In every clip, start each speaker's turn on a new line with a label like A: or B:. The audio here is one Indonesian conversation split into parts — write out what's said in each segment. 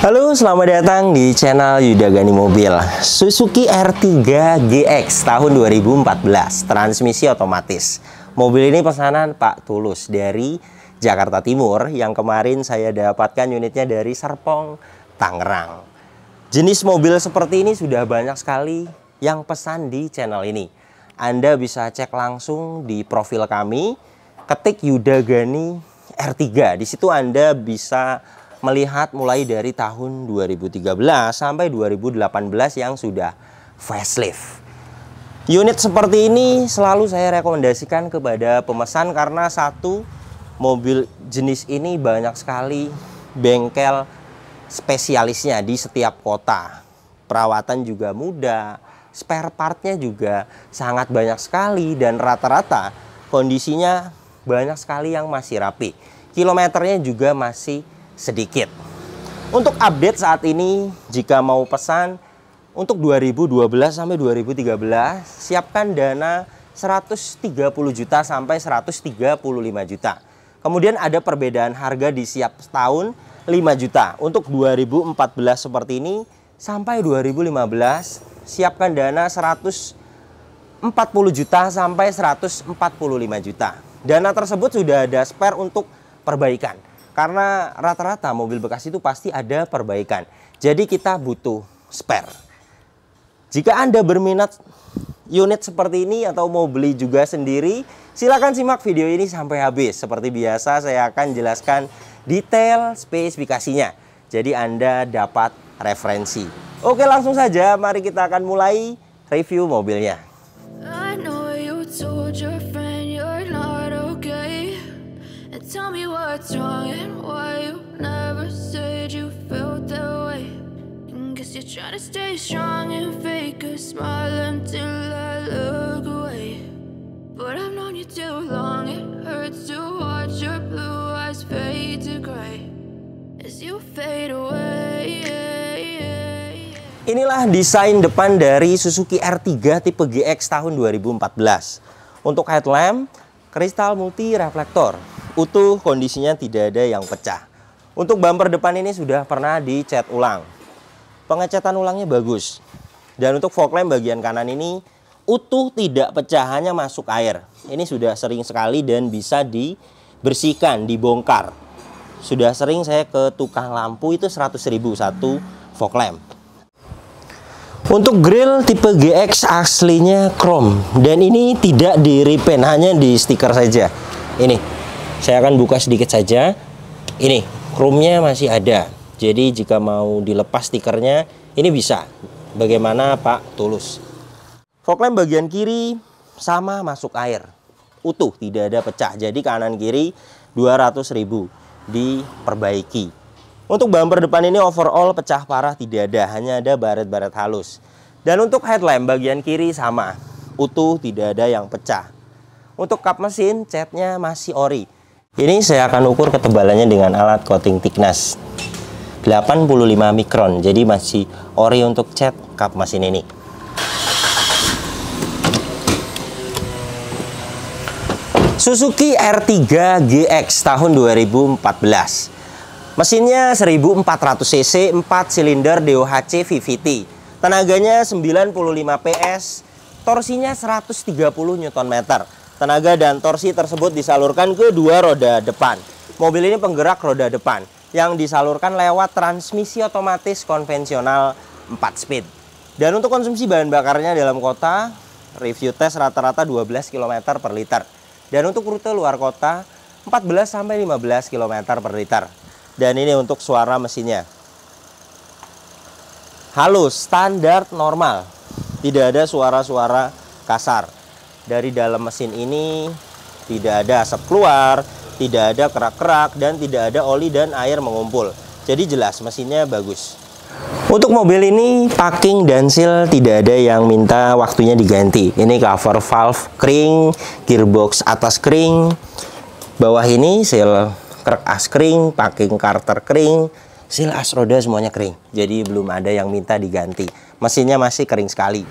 A: Halo, selamat datang di channel Yuda Gani Mobil. Suzuki R3 GX tahun 2014, transmisi otomatis. Mobil ini pesanan Pak Tulus dari Jakarta Timur yang kemarin saya dapatkan unitnya dari Serpong, Tangerang. Jenis mobil seperti ini sudah banyak sekali yang pesan di channel ini. Anda bisa cek langsung di profil kami, ketik Yuda Gani R3. Di situ Anda bisa melihat mulai dari tahun 2013 sampai 2018 yang sudah facelift. Unit seperti ini selalu saya rekomendasikan kepada pemesan karena satu, mobil jenis ini banyak sekali bengkel spesialisnya di setiap kota. Perawatan juga mudah, spare partnya juga sangat banyak sekali dan rata-rata kondisinya banyak sekali yang masih rapi. Kilometernya juga masih sedikit. Untuk update saat ini, jika mau pesan untuk 2012 sampai 2013, siapkan dana 130 juta sampai 135 juta. Kemudian ada perbedaan harga di setiap tahun 5 juta. Untuk 2014 seperti ini sampai 2015, siapkan dana 140 juta sampai 145 juta. Dana tersebut sudah ada spare untuk perbaikan. Karena rata-rata mobil bekas itu pasti ada perbaikan. Jadi kita butuh spare. Jika Anda berminat unit seperti ini atau mau beli juga sendiri, silakan simak video ini sampai habis. Seperti biasa saya akan jelaskan detail spesifikasinya. Jadi Anda dapat referensi. Oke, langsung saja mari kita akan mulai review mobilnya.
B: Tell me what's wrong and why you never said you felt that way. Guess you're trying to stay strong and fake a smile until I look away. But I've known you too long, it hurts to watch your blue eyes fade to gray as you fade away.
A: Inilah desain depan dari Suzuki R3 tipe GX tahun 2014. Untuk headlamp, kristal multi reflektor. Utuh, kondisinya tidak ada yang pecah. Untuk bumper depan ini sudah pernah dicat ulang. Pengecatan ulangnya bagus. Dan untuk fog lamp bagian kanan ini utuh, tidak pecah, hanya masuk air. Ini sudah sering sekali dan bisa dibersihkan, dibongkar. Sudah sering saya ke tukang lampu itu 100.000 satu fog lamp. Untuk grill tipe GX aslinya chrome dan ini tidak di repaint, hanya di stiker saja. Ini saya akan buka sedikit saja. Ini chrome-nya masih ada. Jadi jika mau dilepas stikernya, ini bisa. Bagaimana Pak Tulus? Fog lamp bagian kiri sama masuk air. Utuh, tidak ada pecah. Jadi kanan kiri 200.000 diperbaiki. Untuk bumper depan ini overall pecah parah tidak ada, hanya ada baret-baret halus. Dan untuk headlamp bagian kiri sama. Utuh, tidak ada yang pecah. Untuk kap mesin catnya masih ori. Ini saya akan ukur ketebalannya dengan alat coating thickness 85 mikron. Jadi masih ori untuk cat kap mesin ini. Suzuki R3 GX tahun 2014. Mesinnya 1400 cc, 4 silinder DOHC VVT. Tenaganya 95 PS, torsinya 130 Nm. Tenaga dan torsi tersebut disalurkan ke dua roda depan. Mobil ini penggerak roda depan yang disalurkan lewat transmisi otomatis konvensional 4 speed. Dan untuk konsumsi bahan bakarnya dalam kota, review tes rata-rata 12 km per liter. Dan untuk rute luar kota, 14-15 km per liter. Dan ini untuk suara mesinnya. Halus, standar, normal. Tidak ada suara-suara kasar. Dari dalam mesin ini tidak ada asap keluar, tidak ada kerak-kerak, dan tidak ada oli dan air mengumpul. Jadi jelas mesinnya bagus. Untuk mobil ini packing dan seal tidak ada yang minta waktunya diganti. Ini cover valve kering, gearbox atas kering, bawah ini seal krek as kering, packing carter kering, seal as roda semuanya kering. Jadi belum ada yang minta diganti. Mesinnya masih kering sekali.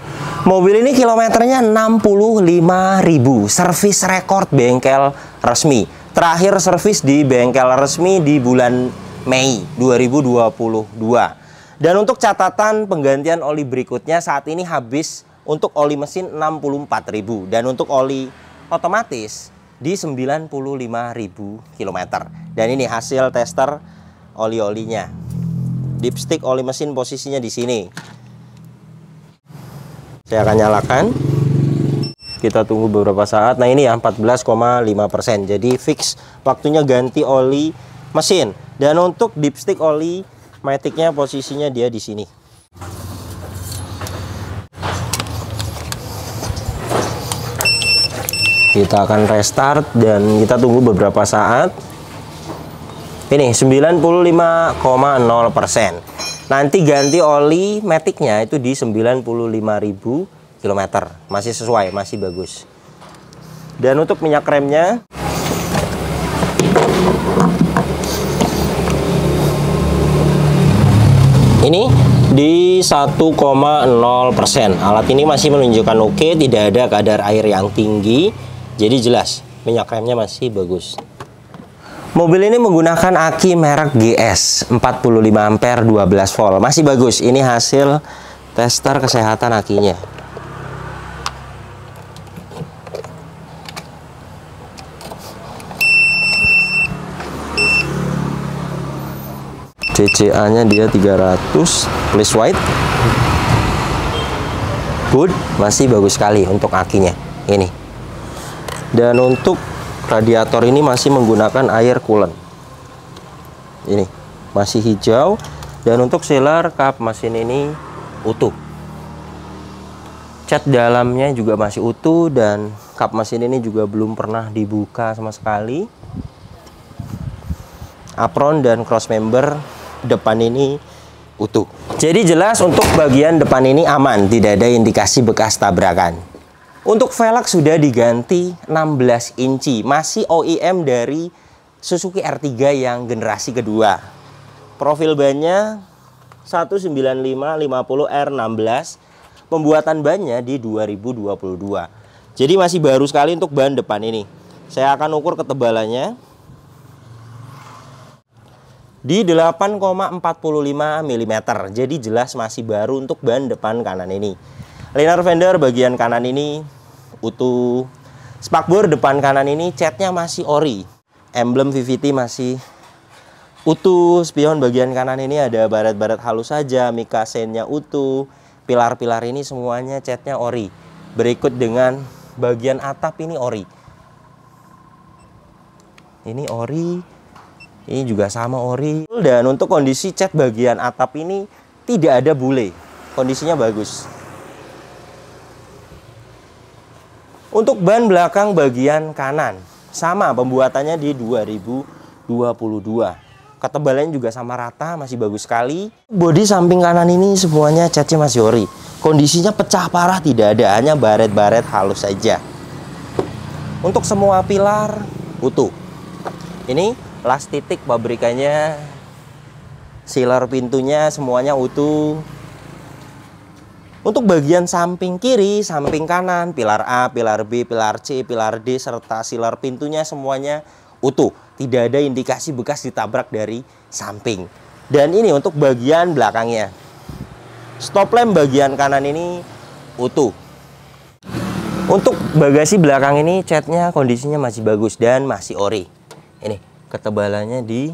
A: Mobil ini kilometernya 65.000, servis rekor bengkel resmi. Terakhir servis di bengkel resmi di bulan Mei 2022. Dan untuk catatan penggantian oli berikutnya saat ini habis untuk oli mesin 64.000 dan untuk oli otomatis di 95.000 km. Dan ini hasil tester oli-olinya. Dipstick oli mesin posisinya di sini. Saya akan nyalakan. Kita tunggu beberapa saat. Nah ini ya 14,5%. Jadi fix waktunya ganti oli mesin. Dan untuk dipstick oli maticnya posisinya dia di sini. Kita akan restart dan kita tunggu beberapa saat. Ini 95,0%. Nanti ganti oli maticnya itu di 95.000 km. Masih sesuai, masih bagus. Dan untuk minyak remnya, ini di 1,0%. Alat ini masih menunjukkan oke, tidak ada kadar air yang tinggi. Jadi jelas minyak remnya masih bagus. Mobil ini menggunakan aki merek GS 45 ampere 12 volt. Masih bagus. Ini hasil tester kesehatan akinya. CCA-nya dia 300 plus white. Good, masih bagus sekali untuk akinya. Ini. Dan untuk radiator ini masih menggunakan air coolant. Ini masih hijau. Dan untuk sealer kap mesin ini utuh. Cat dalamnya juga masih utuh dan kap mesin ini juga belum pernah dibuka sama sekali. Apron dan cross member depan ini utuh. Jadi jelas untuk bagian depan ini aman, tidak ada indikasi bekas tabrakan. Untuk velg sudah diganti 16 inci, masih OEM dari Suzuki R3 yang generasi kedua. Profil bannya 195/50R16. Pembuatan bannya di 2022. Jadi masih baru sekali untuk ban depan ini. Saya akan ukur ketebalannya di 8,45 mm. Jadi jelas masih baru untuk ban depan kanan ini. Liner fender bagian kanan ini utuh. Spakbor depan kanan ini catnya masih ori. Emblem VVT masih utuh. Spion bagian kanan ini ada baret-baret halus saja. Mika sennya utuh. Pilar-pilar ini semuanya catnya ori. Berikut dengan bagian atap ini ori. Ini ori. Ini juga sama ori. Dan untuk kondisi cat bagian atap ini tidak ada bule. Kondisinya bagus. Untuk ban belakang bagian kanan sama pembuatannya di 2022. Ketebalannya juga sama rata, masih bagus sekali. Bodi samping kanan ini semuanya catnya masih ori. Kondisinya pecah parah tidak ada, hanya baret-baret halus saja. Untuk semua pilar utuh. Ini las titik pabrikannya, sealer pintunya semuanya utuh. Untuk bagian samping kiri, samping kanan, pilar A, pilar B, pilar C, pilar D, serta sealer pintunya semuanya utuh. Tidak ada indikasi bekas ditabrak dari samping. Dan ini untuk bagian belakangnya. Stop lamp bagian kanan ini utuh. Untuk bagasi belakang ini catnya kondisinya masih bagus dan masih ori. Ini ketebalannya di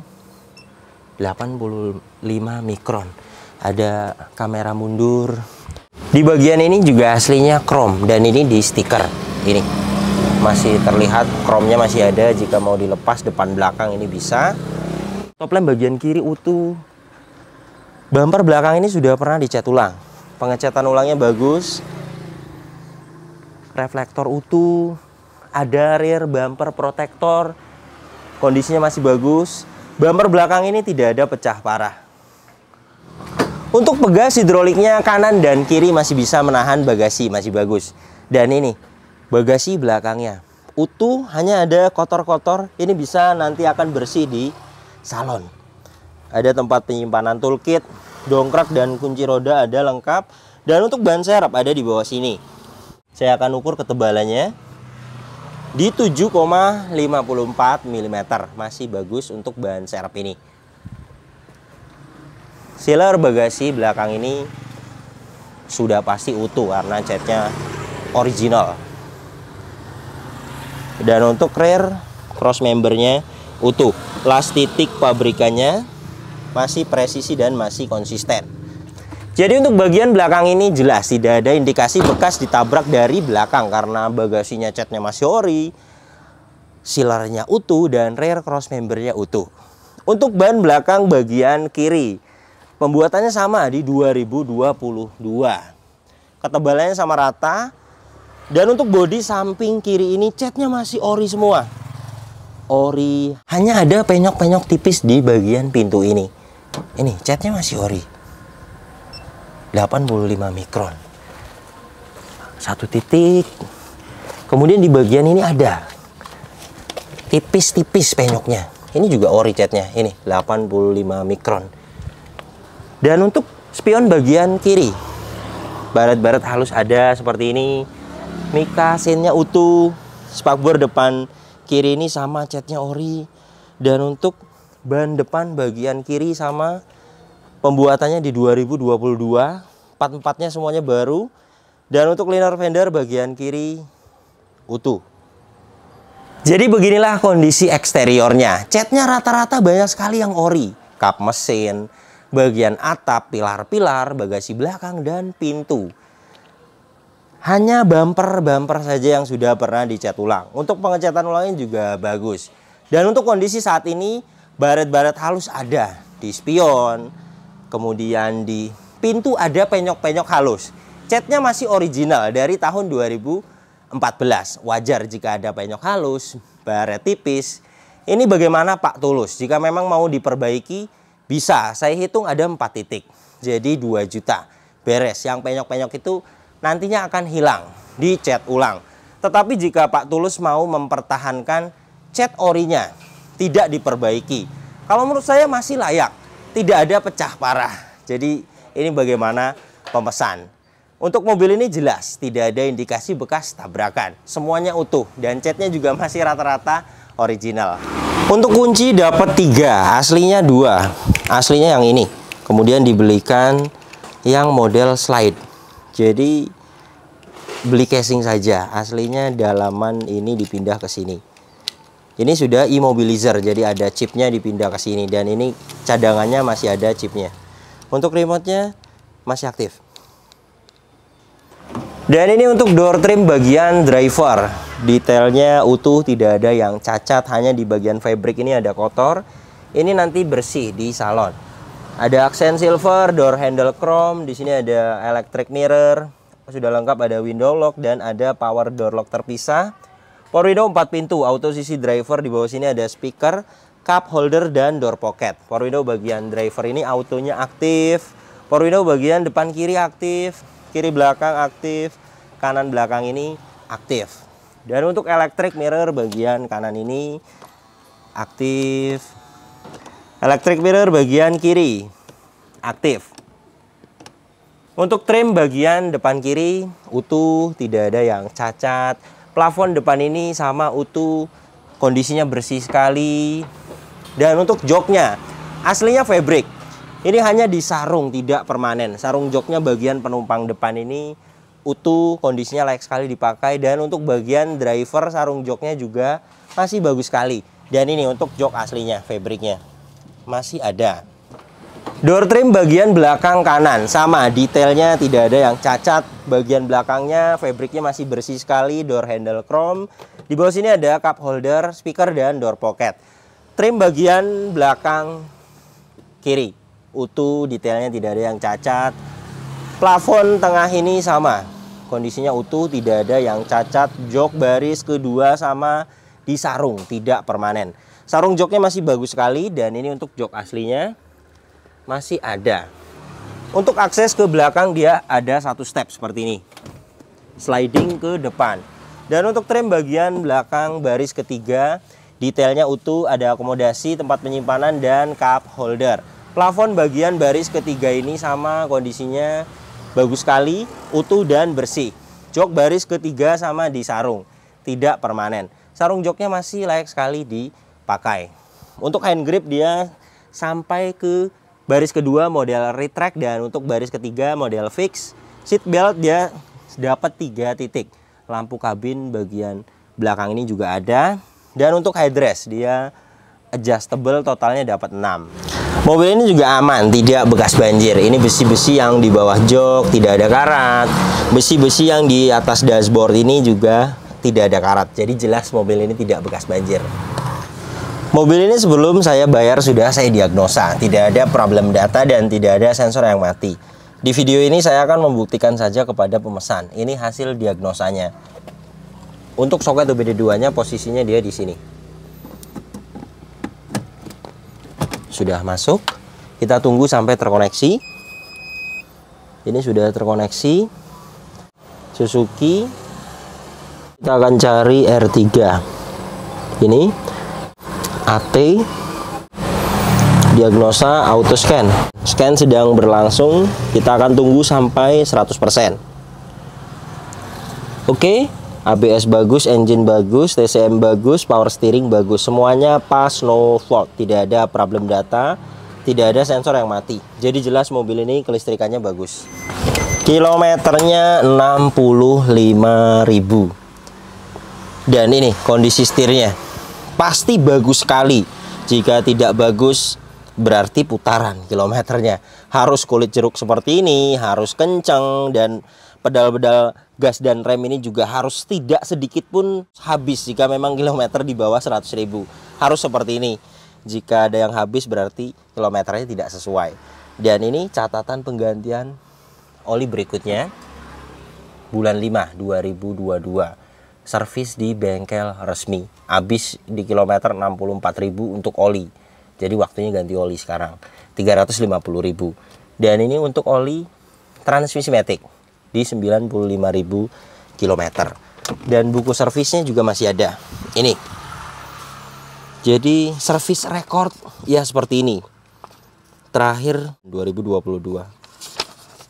A: 85 mikron. Ada kamera mundur. Di bagian ini juga aslinya chrome dan ini di stiker. Ini masih terlihat chrome-nya masih ada, jika mau dilepas depan belakang ini bisa. Top lamp bagian kiri utuh. Bumper belakang ini sudah pernah dicat ulang. Pengecatan ulangnya bagus. Reflektor utuh. Ada rear bumper protector. Kondisinya masih bagus. Bumper belakang ini tidak ada pecah parah. Untuk pegas hidroliknya kanan dan kiri masih bisa menahan bagasi, masih bagus. Dan ini bagasi belakangnya utuh, hanya ada kotor-kotor. Ini bisa nanti akan bersih di salon. Ada tempat penyimpanan toolkit, dongkrak dan kunci roda ada lengkap. Dan untuk ban serep ada di bawah sini. Saya akan ukur ketebalannya di 7,54 mm. Masih bagus untuk ban serep ini. Sealer bagasi belakang ini sudah pasti utuh karena catnya original. Dan untuk rear cross membernya utuh. Las titik pabrikannya masih presisi dan masih konsisten. Jadi untuk bagian belakang ini jelas tidak ada indikasi bekas ditabrak dari belakang karena bagasinya catnya masih ori, sealernya utuh, dan rear cross membernya utuh. Untuk ban belakang bagian kiri, pembuatannya sama di 2022. Ketebalannya sama rata. Dan untuk bodi samping kiri ini catnya masih ori semua. Ori. Hanya ada penyok-penyok tipis di bagian pintu ini. Ini catnya masih ori. 85 mikron. Satu titik. Kemudian di bagian ini ada tipis-tipis penyoknya. Ini juga ori catnya. Ini 85 mikron. Dan untuk spion bagian kiri, baret-baret halus ada seperti ini. Mika sinnya utuh. Spakbor depan kiri ini sama, catnya ori. Dan untuk ban depan bagian kiri sama, pembuatannya di 2022. Empat-empatnya semuanya baru. Dan untuk liner fender bagian kiri utuh. Jadi beginilah kondisi eksteriornya. Catnya rata-rata banyak sekali yang ori. Kap mesin, bagian atap, pilar-pilar, bagasi belakang, dan pintu. Hanya bumper-bumper saja yang sudah pernah dicat ulang. Untuk pengecatan ulangnya juga bagus. Dan untuk kondisi saat ini, baret-baret halus ada di spion. Kemudian di pintu ada penyok-penyok halus. Catnya masih original dari tahun 2014. Wajar jika ada penyok halus, baret tipis. Ini bagaimana Pak Tulus? Jika memang mau diperbaiki, bisa. Saya hitung ada 4 titik. Jadi 2 juta. Beres. Yang penyok-penyok itu nantinya akan hilang, dicat ulang. Tetapi jika Pak Tulus mau mempertahankan cat orinya, tidak diperbaiki, kalau menurut saya masih layak. Tidak ada pecah parah. Jadi ini bagaimana pemesan. Untuk mobil ini jelas tidak ada indikasi bekas tabrakan. Semuanya utuh dan catnya juga masih rata-rata original. Untuk kunci dapat 3, aslinya 2. Aslinya yang ini. Kemudian dibelikan yang model slide. Jadi beli casing saja. Aslinya dalaman ini dipindah ke sini. Ini sudah immobilizer, jadi ada chipnya dipindah ke sini. Dan ini cadangannya masih ada chipnya. Untuk remote-nya masih aktif. Dan ini untuk door trim bagian driver. Detailnya utuh, tidak ada yang cacat. Hanya di bagian fabric ini ada kotor. Ini nanti bersih di salon. Ada aksen silver, door handle chrome. Di sini ada electric mirror. Sudah lengkap, ada window lock dan ada power door lock terpisah. Power window 4 pintu, auto sisi driver. Di bawah sini ada speaker, cup holder, dan door pocket. Power window bagian driver ini autonya aktif. Power window bagian depan kiri aktif. Kiri belakang aktif, kanan belakang ini aktif. Dan untuk electric mirror bagian kanan ini aktif. Electric mirror bagian kiri aktif. Untuk trim bagian depan kiri utuh, tidak ada yang cacat. Plafon depan ini sama utuh, kondisinya bersih sekali. Dan untuk joknya aslinya fabric. Ini hanya disarung, tidak permanen. Sarung joknya bagian penumpang depan ini utuh, kondisinya layak sekali dipakai. Dan untuk bagian driver, sarung joknya juga masih bagus sekali. Dan ini untuk jok aslinya, fabricnya masih ada. Door trim bagian belakang kanan sama, detailnya tidak ada yang cacat. Bagian belakangnya, fabricnya masih bersih sekali. Door handle chrome. Di bawah sini ada cup holder, speaker, dan door pocket. Trim bagian belakang kiri utuh, detailnya tidak ada yang cacat. Plafon tengah ini sama, kondisinya utuh, tidak ada yang cacat. Jok baris kedua sama disarung, tidak permanen. Sarung joknya masih bagus sekali. Dan ini untuk jok aslinya masih ada. Untuk akses ke belakang dia ada 1 step seperti ini, sliding ke depan. Dan untuk trim bagian belakang baris ketiga, detailnya utuh, ada akomodasi tempat penyimpanan dan cup holder. Plafon bagian baris ketiga ini sama, kondisinya bagus sekali, utuh dan bersih. Jok baris ketiga sama disarung, tidak permanen. Sarung joknya masih layak sekali dipakai. Untuk hand grip dia sampai ke Baris kedua model retract, dan untuk baris ketiga model fix. Seat belt dia dapat 3 titik. Lampu kabin bagian belakang ini juga ada. Dan untuk headrest dia adjustable, totalnya dapat 6. Mobil ini juga aman, tidak bekas banjir. Ini besi-besi yang di bawah jok tidak ada karat. Besi-besi yang di atas dashboard ini juga tidak ada karat. Jadi jelas mobil ini tidak bekas banjir. Mobil ini sebelum saya bayar sudah saya diagnosa. Tidak ada problem data dan tidak ada sensor yang mati. Di video ini saya akan membuktikan saja kepada pemesan. Ini hasil diagnosanya. Untuk soket OBD2-nya posisinya dia di sini. Sudah masuk, kita tunggu sampai terkoneksi. Ini sudah terkoneksi. Suzuki, kita akan cari R3. Ini AT, diagnosa auto scan. Scan sedang berlangsung, kita akan tunggu sampai 100%. Oke, ABS bagus, engine bagus, TCM bagus, power steering bagus. Semuanya pas, no fault. Tidak ada problem data, tidak ada sensor yang mati. Jadi jelas mobil ini kelistrikannya bagus. Kilometernya 65.000. Dan ini kondisi setirnya pasti bagus sekali. Jika tidak bagus berarti putaran kilometernya. Harus kulit jeruk seperti ini, harus kencang, dan pedal-pedal gas dan rem ini juga harus tidak sedikit pun habis jika memang kilometer di bawah 100.000. Harus seperti ini. Jika ada yang habis berarti kilometernya tidak sesuai. Dan ini catatan penggantian oli berikutnya. Bulan 5 2022. Servis di bengkel resmi. Habis di kilometer 64.000 untuk oli. Jadi waktunya ganti oli sekarang. 350.000. Dan ini untuk oli transmisi matic di 95.000 km. Dan buku servisnya juga masih ada. Ini. Jadi servis record ya seperti ini. Terakhir 2022.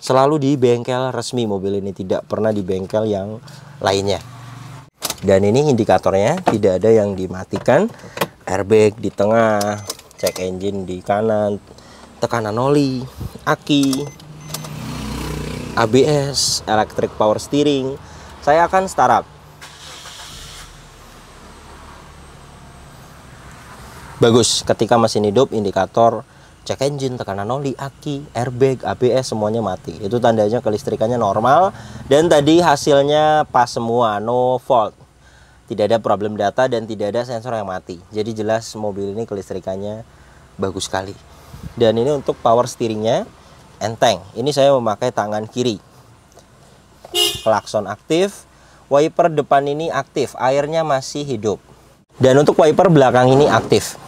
A: Selalu di bengkel resmi mobil ini, tidak pernah di bengkel yang lainnya. Dan ini indikatornya tidak ada yang dimatikan. Airbag di tengah, cek engine di kanan, tekanan oli, aki, ABS, electric power steering. Saya akan startup. Bagus, ketika mesin hidup, indikator cek engine, tekanan oli, aki, airbag, ABS semuanya mati. Itu tandanya kelistrikannya normal. Dan tadi hasilnya pas semua, no fault. Tidak ada problem data dan tidak ada sensor yang mati. Jadi jelas mobil ini kelistrikannya bagus sekali. Dan ini untuk power steeringnya enteng. Ini saya memakai tangan kiri. Klakson aktif. Wiper depan ini aktif, airnya masih hidup. Dan untuk wiper belakang ini aktif.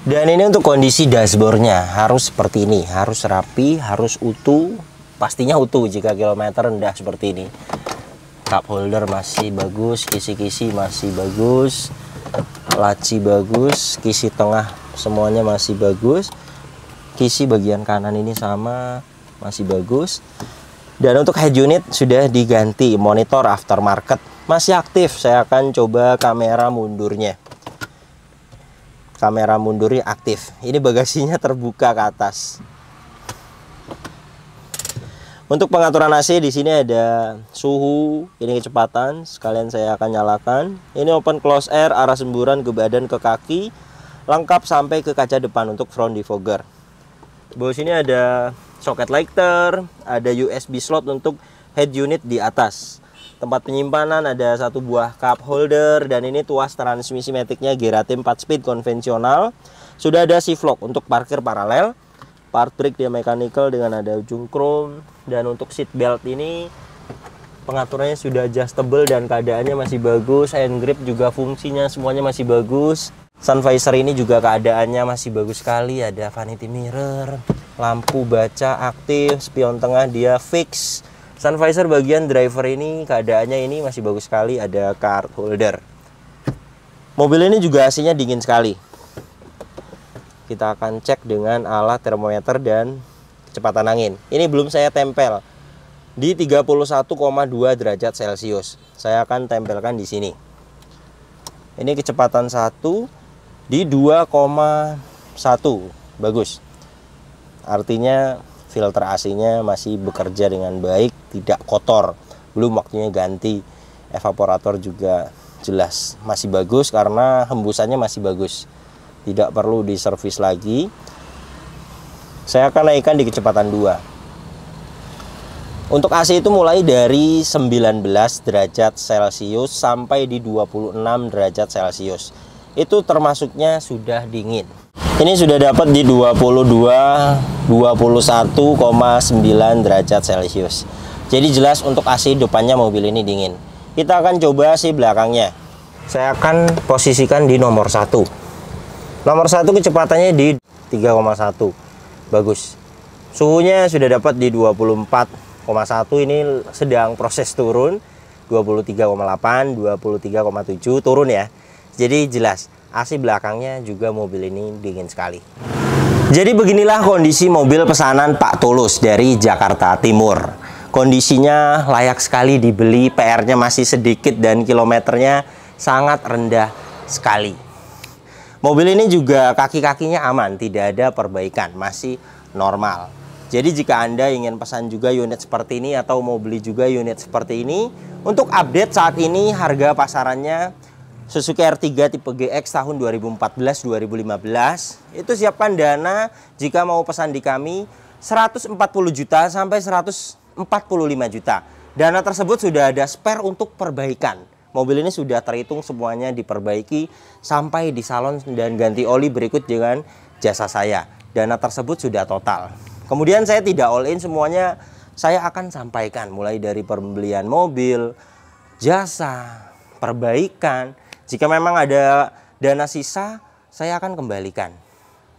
A: Dan ini untuk kondisi dashboardnya harus seperti ini, harus rapi, harus utuh. Pastinya utuh jika kilometer rendah seperti ini. Cup holder masih bagus, kisi-kisi masih bagus, laci bagus, kisi tengah semuanya masih bagus. Kisi bagian kanan ini sama, masih bagus. Dan untuk head unit sudah diganti, monitor aftermarket masih aktif. Saya akan coba kamera mundurnya. Kamera mundurnya aktif. Ini bagasinya terbuka ke atas. Untuk pengaturan AC di sini ada suhu, ini kecepatan, sekalian saya akan nyalakan. Ini open close air, arah semburan ke badan ke kaki, lengkap sampai ke kaca depan untuk front defogger. Di bawah sini ada socket lighter, ada USB slot untuk head unit di atas. Tempat penyimpanan ada satu buah cup holder, dan ini tuas transmisi maticnya Geratim 4 speed konvensional. Sudah ada shift lock untuk parkir paralel. Part brake dia mechanical dengan ada ujung chrome. Dan untuk seat belt ini pengaturannya sudah adjustable dan keadaannya masih bagus. Hand grip juga fungsinya semuanya masih bagus. Sun visor ini juga keadaannya masih bagus sekali. Ada vanity mirror, lampu baca aktif, spion tengah dia fix. Sun visor bagian driver ini keadaannya ini masih bagus sekali. Ada card holder. Mobil ini juga AC-nya dingin sekali. Kita akan cek dengan alat termometer dan kecepatan angin. Ini belum saya tempel di 31,2 derajat Celcius. Saya akan tempelkan di sini. Ini kecepatan 1 di 2,1. Bagus. Artinya filter AC-nya masih bekerja dengan baik, tidak kotor. Belum waktunya ganti. Evaporator juga jelas masih bagus karena hembusannya masih bagus. Tidak perlu diservis lagi. Saya akan naikkan di kecepatan 2. Untuk AC itu mulai dari 19 derajat Celcius sampai di 26 derajat Celcius. Itu termasuknya sudah dingin. Ini sudah dapat di 21,9 derajat Celcius. Jadi jelas untuk AC depannya mobil ini dingin. Kita akan coba AC belakangnya. Saya akan posisikan di nomor 1. Nomor 1 kecepatannya di 3,1. Bagus. Suhunya sudah dapat di 24,1. Ini sedang proses turun. 23,8, 23,7 turun ya. Jadi jelas AC belakangnya juga mobil ini dingin sekali. Jadi beginilah kondisi mobil pesanan Pak Tulus dari Jakarta Timur. Kondisinya layak sekali dibeli, PR-nya masih sedikit dan kilometernya sangat rendah sekali. Mobil ini juga kaki-kakinya aman, tidak ada perbaikan, masih normal. Jadi jika Anda ingin pesan juga unit seperti ini atau mau beli juga unit seperti ini, untuk update saat ini harga pasarannya Suzuki R3 tipe GX tahun 2014-2015 itu siapkan dana jika mau pesan di kami 140 juta sampai 145 juta. Dana tersebut sudah ada spare untuk perbaikan. Mobil ini sudah terhitung semuanya diperbaiki sampai di salon dan ganti oli berikut dengan jasa saya. Dana tersebut sudah total. Kemudian saya tidak all in semuanya, saya akan sampaikan mulai dari pembelian mobil, jasa, perbaikan. Jika memang ada dana sisa, saya akan kembalikan.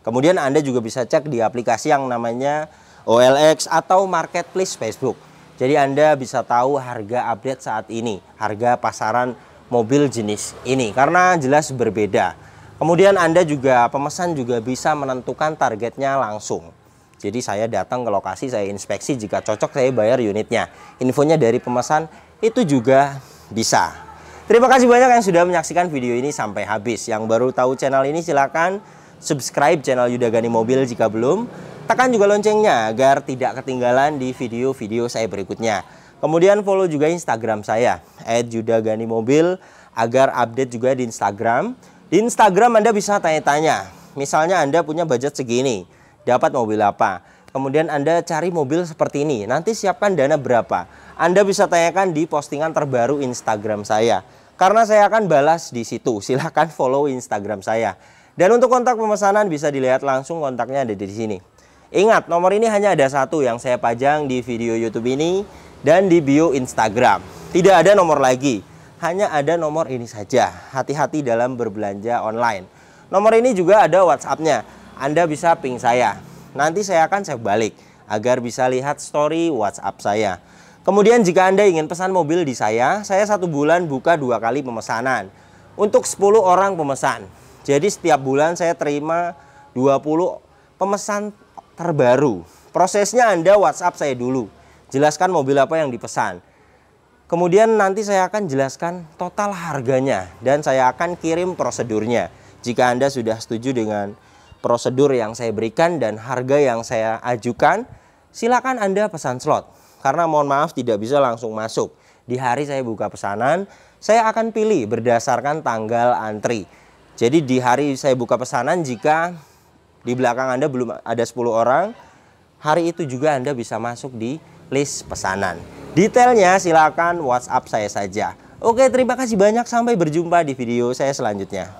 A: Kemudian Anda juga bisa cek di aplikasi yang namanya OLX atau Marketplace Facebook. Jadi Anda bisa tahu harga update saat ini, harga pasaran mobil jenis ini, karena jelas berbeda. Kemudian Anda juga, pemesan juga bisa menentukan targetnya langsung. Jadi saya datang ke lokasi, saya inspeksi, jika cocok saya bayar unitnya. Infonya dari pemesan itu juga bisa. Terima kasih banyak yang sudah menyaksikan video ini sampai habis. Yang baru tahu channel ini silakan subscribe channel Yuda Gani Mobil jika belum. Tekan juga loncengnya agar tidak ketinggalan di video-video saya berikutnya. Kemudian follow juga Instagram saya @yudaganimobil agar update juga di Instagram. Di Instagram Anda bisa tanya-tanya. Misalnya Anda punya budget segini, dapat mobil apa? Kemudian Anda cari mobil seperti ini, nanti siapkan dana berapa? Anda bisa tanyakan di postingan terbaru Instagram saya. Karena saya akan balas di situ. Silahkan follow Instagram saya. Dan untuk kontak pemesanan bisa dilihat langsung, kontaknya ada di sini. Ingat, nomor ini hanya ada satu yang saya pajang di video YouTube ini dan di bio Instagram. Tidak ada nomor lagi, hanya ada nomor ini saja. Hati-hati dalam berbelanja online. Nomor ini juga ada WhatsApp-nya. Anda bisa ping saya. Nanti saya akan save balik agar bisa lihat story WhatsApp saya. Kemudian jika Anda ingin pesan mobil di saya 1 bulan buka 2 kali pemesanan. Untuk 10 orang pemesan. Jadi setiap bulan saya terima 20 pemesan terbaru. Prosesnya Anda WhatsApp saya dulu. Jelaskan mobil apa yang dipesan. Kemudian nanti saya akan jelaskan total harganya. Dan saya akan kirim prosedurnya. Jika Anda sudah setuju dengan prosedur yang saya berikan dan harga yang saya ajukan, silakan Anda pesan slot. Karena mohon maaf tidak bisa langsung masuk. Di hari saya buka pesanan, saya akan pilih berdasarkan tanggal antri. Jadi di hari saya buka pesanan, jika di belakang Anda belum ada 10 orang, hari itu juga Anda bisa masuk di list pesanan. Detailnya silakan WhatsApp saya saja. Oke, terima kasih banyak. Sampai berjumpa di video saya selanjutnya.